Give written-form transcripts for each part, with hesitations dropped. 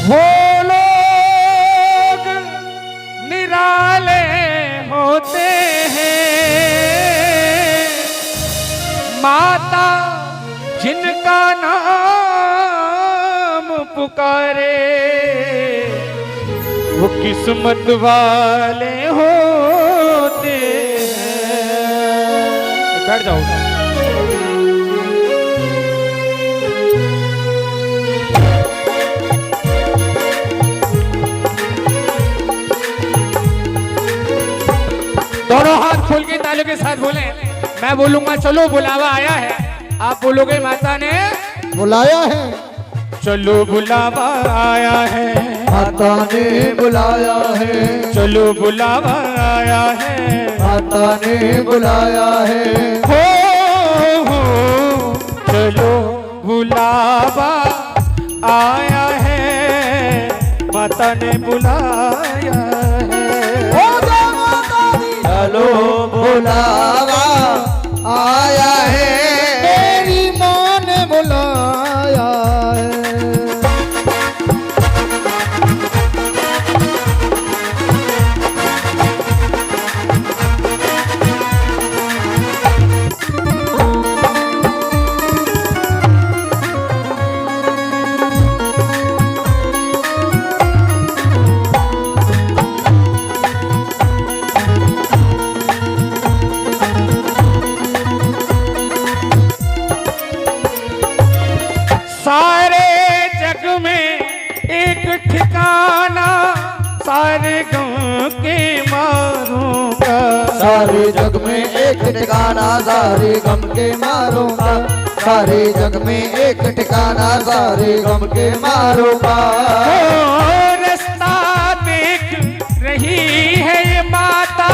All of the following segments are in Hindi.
वो लोग निराले होते हैं, माता जिनका नाम पुकारे वो किस्मत वाले होते हैं। बैठ जाओ। दोनों हाथ खोल के तालियों के साथ बोले। मैं बोलूंगा चलो बुलावा आया है, आप बोलोगे माता ने बुलाया है। चलो बुलावा आया है, माता ने बुलाया है। चलो बुलावा आया है, माता ने बुलाया है। हो चलो बुलावा आया है, माता ने बुलाया है। चलो बुलावा आया है, मेरी माँ ने बुलाया है। सारे जग में एक ठिकाना सारे गाँव के मारों का। सारे जग में एक ठिकाना सारे गम के मारों का। सारे जग में एक ठिकाना सारे गम के मारों का। रास्ता देख रही है ये माता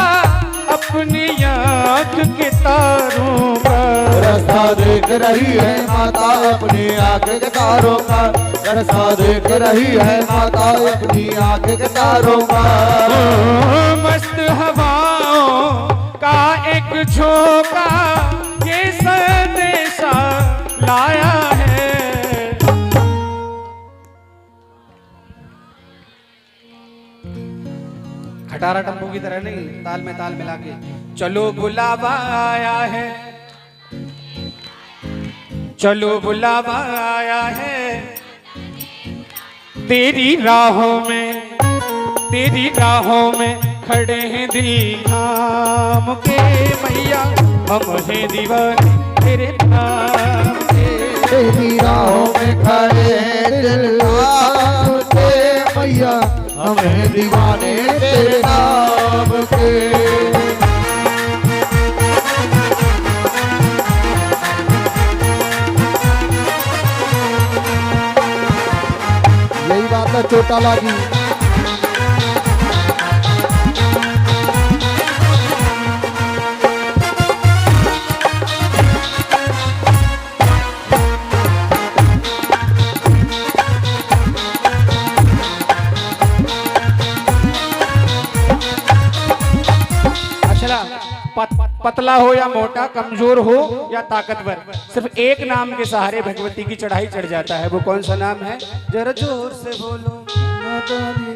अपनी आँख के तारों का। रास्ता देख रही है माता अपनी आँख के तारों का। रास्ता देख रही है माता अपनी आँख के तारों का। मस्त हवाओं का एक झोंका ये संदेशा लाया है। खटारा टप्पू की तरह नहीं, ताल में ताल मिला के। चलो बुलावा आया है, चलो बुलावा आया है, तेरी राहों में खड़े हैं दिल थाम के मैया, हम हैं दीवाने तेरे नाम के। तेरी राहों में खड़े हैं दिल थाम के मैया, हमें दीवाने तेरे नाम के। यही बात है चोटा लागी। पतला हो या मोटा, कमजोर हो या ताकतवर, सिर्फ एक नाम के सहारे भगवती की चढ़ाई चढ़ जाता है। वो कौन सा नाम है? जरा जोर से बोलो माता दी,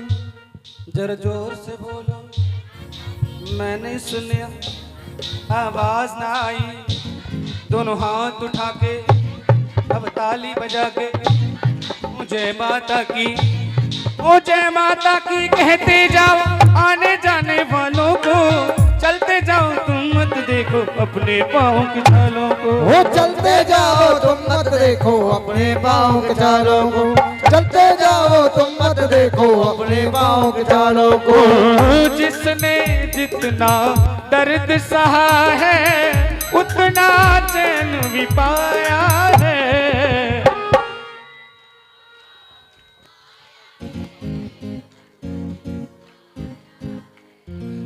जरा जोर से बोलो। मैंने सुनिया आवाज ना आई, दोनों हाथ उठा के अब ताली बजा के जय माता की, ओ जय माता की कहते जाओ आने जाने वालों को। चलते जाओ तुम मत देखो अपने पाँव के छालों को। वो चलते जाओ तुम मत देखो अपने पाँव के छालों को। चलते जाओ तुम मत देखो अपने पाँव के छालों को। जिसने जितना दर्द सहा है उतना चैन भी पाया है।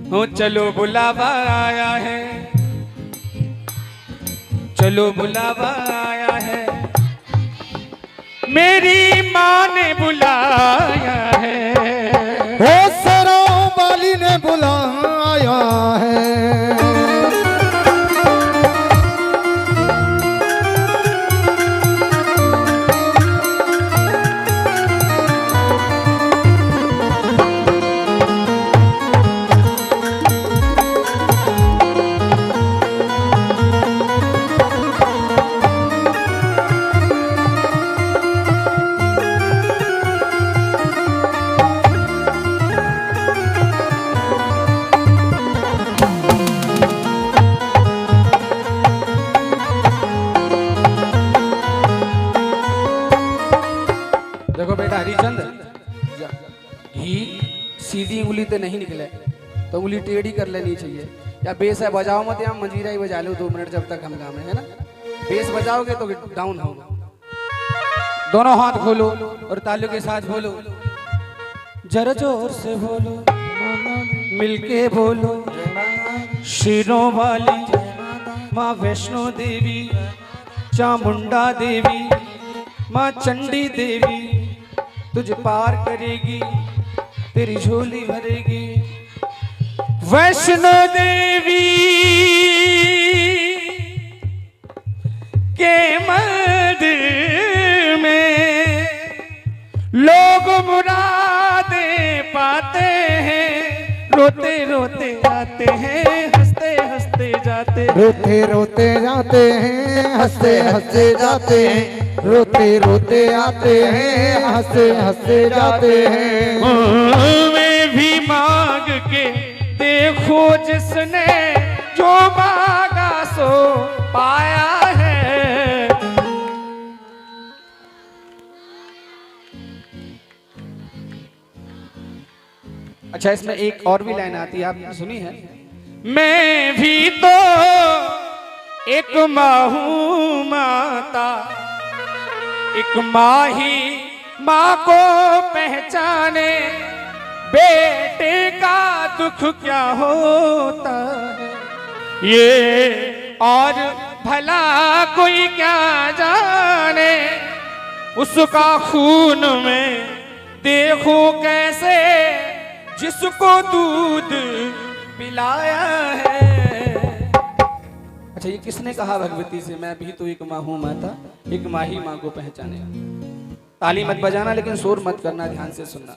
हो चलो बुलावा आया है, चलो बुलावा आया है, मेरी माँ ने बुलाया है। हो सरों वाली ने बुलाया है। देखो बेटा हरिचंद, घी सीधी उंगली तो नहीं निकले तो उंगली टेढ़ी कर लेनी चाहिए। या बेस है बजाओ मत, या मंजीरा ही बजा लो 2 मिनट जब तक हम काम है ना। बेस बजाओगे तो डाउन होगा। दोनों हाथ खोलो और तालियों के साथ बोलो, जरा जोर से बोलो, मिलके बोलो, शेरों वाली माँ वैष्णो देवी, चामुंडा देवी, माँ चंडी देवी तुझे पार करेगी, तेरी झोली भरेगी। वैष्णो देवी के मंदिर में लोग मुरादें पाते हैं, रोते रोते आते हैं, हंसते हंसते जाते, रोते रोते जाते हैं, हंसते हंसते जाते हैं, रोते रोते आते हैं, हंसते हंसते जाते हैं। मैं भी मांग के देखो जिसने जो मांगा सो पाया है। अच्छा इसमें एक और भी लाइन आती है, आपने सुनी है? मैं भी तो एक माँ हूँ माता, एक माँ ही माँ को पहचाने, बेटे का दुख क्या होता है ये और भला कोई क्या जाने। उसका खून में देखो कैसे जिसको दूध पिलाया है। अच्छा ये किसने कहा भगवती से, मैं भी तो एक माँ हूँ माता, एक माँ ही माँ को पहचाने। ताली मत बजाना लेकिन शोर मत करना, ध्यान से सुनना।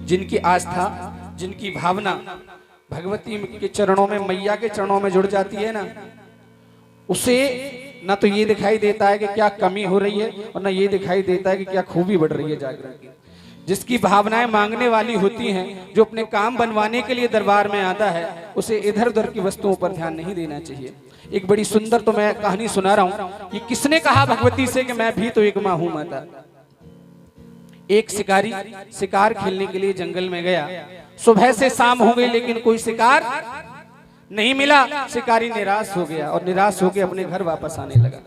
जिनकी आस्था, जिनकी भावना भगवती के चरणों में, मैया के चरणों में जुड़ जाती है ना, उसे ना तो ये दिखाई देता है कि क्या कमी हो रही है और ना ये दिखाई देता है कि क्या खूबी बढ़ रही है जागरण की। जिसकी भावनाएं मांगने वाली होती हैं, जो अपने काम बनवाने के लिए दरबार में आता है, उसे इधर उधर की वस्तुओं पर ध्यान नहीं देना चाहिए। एक बड़ी सुंदर तो मैं कहानी सुना रहा हूं कि किसने कहा भगवती से कि मैं भी तो एक माँ हूं माता। एक शिकारी शिकार खेलने के लिए जंगल में गया। सुबह से शाम हो गई लेकिन कोई शिकार नहीं मिला। शिकारी निराश हो गया और निराश होकर अपने घर वापस आने लगा।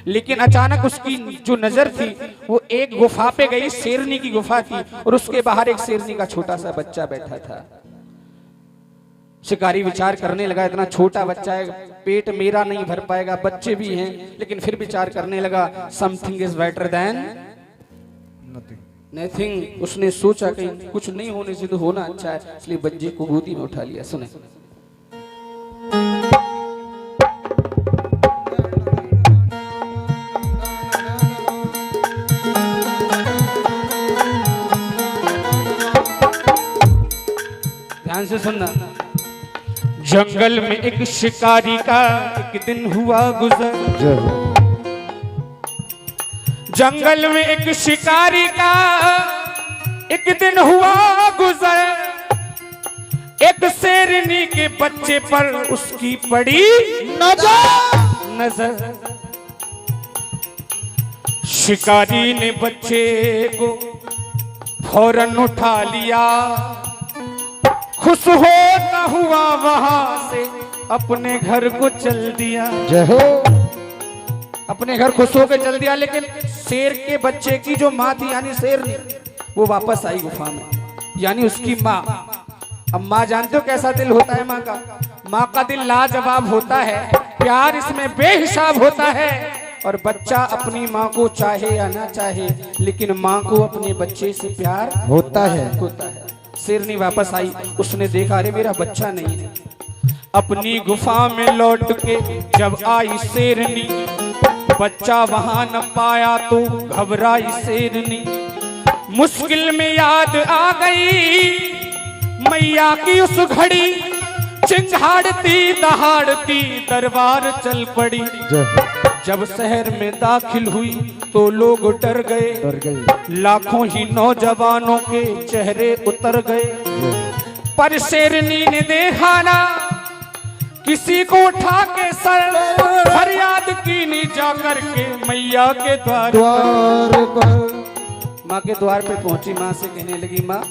लेकिन अचानक उसकी जो नजर थी वो एक गुफा पे गई, शेरनी की गुफा थी और उसके बाहर एक शेरनी का छोटा सा बच्चा बैठा था। शिकारी विचार करने लगा, इतना छोटा बच्चा है, पेट मेरा नहीं भर पाएगा, बच्चे भी हैं, लेकिन फिर विचार करने लगा, something is better than nothing. उसने सोचा कि कुछ नहीं होने से तो होना अच्छा है, इसलिए बच्चे को गोदी में उठा लिया। सुने, ध्यान से सुनना। जंगल में एक शिकारी का एक दिन हुआ गुजर। जंगल में एक शिकारी का एक दिन हुआ गुजर। एक शेरनी के बच्चे पर उसकी पड़ी नजर। शिकारी ने बच्चे को फौरन उठा लिया। खुश होता हुआ वहां से अपने घर को चल दिया। अपने घर खुश होकर चल दिया। लेकिन शेर के बच्चे की जो माँ थी यानी शेरनी, वो वापस आई गुफा में, यानी उसकी माँ। अब माँ जानते हो कैसा दिल होता है माँ का? माँ का दिल लाजवाब होता है, प्यार इसमें बेहिसाब होता है। और बच्चा अपनी माँ को चाहे या ना चाहे, लेकिन माँ को अपने बच्चे से प्यार होता है। शेरनी वापस आई, उसने देखा अरे मेरा बच्चा नहीं है। अपनी गुफा में लौट के जब आई शेरनी, बच्चा वहां न पाया तो घबराई शेरनी। मुश्किल में याद आ गई मैया की उस घड़ी, चिंगाड़ती दहाड़ती दरबार चल पड़ी। जब शहर में दाखिल हुई तो लोग डर गए। लाखों ही नौजवानों के चेहरे उतर गए। पर शेरनी ने देखा ना किसी को उठा के सर, फरियाद की नी जाकर के मैया के द्वार पर। माँ के द्वार पे पहुंची, माँ से कहने लगी, माँ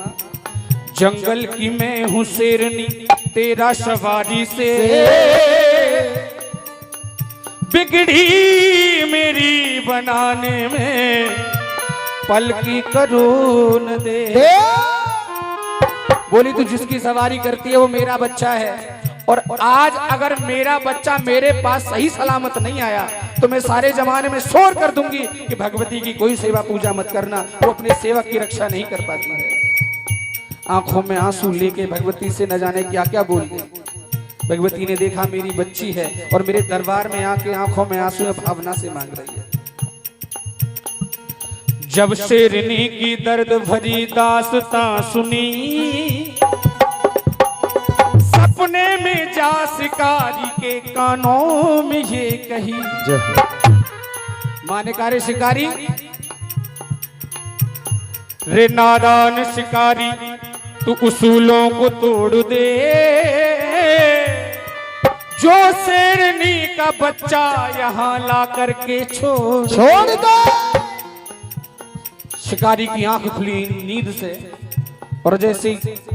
जंगल की मैं हूँ शेरनी, तेरा सवारी से बिगड़ी मेरी बनाने में पल की करून दे। बोली तू जिसकी सवारी करती है वो मेरा बच्चा है, और आज अगर मेरा बच्चा मेरे पास सही सलामत नहीं आया तो मैं सारे जमाने में शोर कर दूंगी कि भगवती की कोई सेवा पूजा मत करना, वो अपने सेवक की रक्षा नहीं कर पाती है। आंखों में आंसू लेके भगवती से न जाने क्या क्या बोल गई। भगवती ने देखा मेरी बच्ची है और मेरे दरबार में आके आंखों में आंसू भावना से मांग रही है। जब शेरनी की दर्द भरी दास्तां सुनी, सपने में जा शिकारी के कानों में ये कही। माने कार्य शिकारी, रे नादान शिकारी तू उसूलों को तोड़ दे, जो शेरनी का बच्चा यहाँ ला करके छोड़ दे। शिकारी की आंख खुली नींद से और जैसे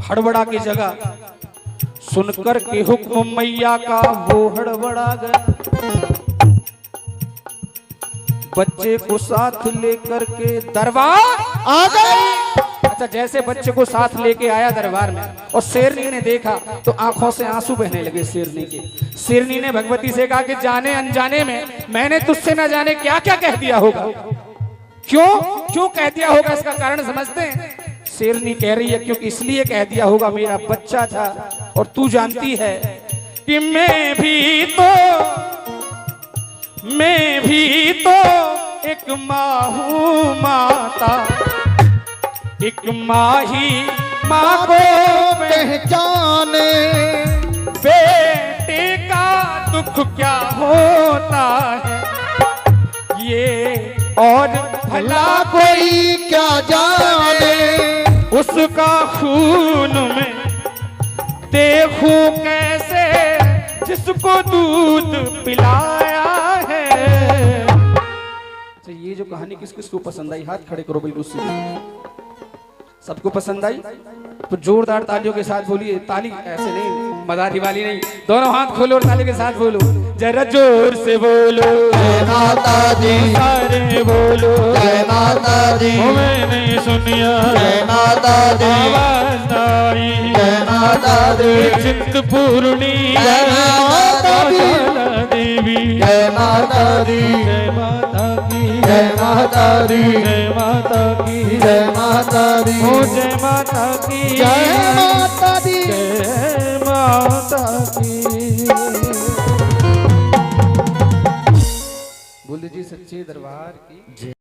हड़बड़ा की जगह सुनकर के हुक्म मैया का वो हड़बड़ा गया। बच्चे को साथ लेकर के दरबार आ गए। अच्छा, जैसे बच्चे को साथ लेके आया दरबार में और शेरनी ने देखा तो आंखों से आंसू बहने लगे शेरनी के। शेरनी ने भगवती से कहा कि जाने अनजाने में मैंने तुझसे न जाने क्या क्या कह दिया होगा। क्यों कह दिया होगा, इसका कारण समझते हैं। शेरनी कह रही है क्योंकि इसलिए कह दिया होगा, मेरा बच्चा था और तू जानती है कि मैं भी तो एक माँ हूँ माता, एक माँ ही माँ को पहचाने, बेटे का दुख क्या होता है ये और भला कोई क्या जाने, उसका खून में देखूं कैसे जिसको दूध पिलाया है। अच्छा, ये जो कहानी किस किस को पसंद आई? हाथ खड़े करो बिल्कुल सीधे। सबको पसंद आई तो जोरदार तालियों के साथ बोलिए। ताली ऐसे नहीं, मदारी वाली नहीं, दोनों हाथ खोलो और ताली के साथ बोलो। जरा जोर से बोलो जय माता दी, सारे बोलो जय माता दी, मैंने सुनिया जय माता दी, आवाज आई जय माता दी, चिंतपूर्णी जय माता दी, देवी जय माता दी, जय माता की, जय माता दी, जय माता की, जय माता दी, ओ जय माता की, जय माता दी, जय माता की। बोल दीजिए सच्चे दरबार की।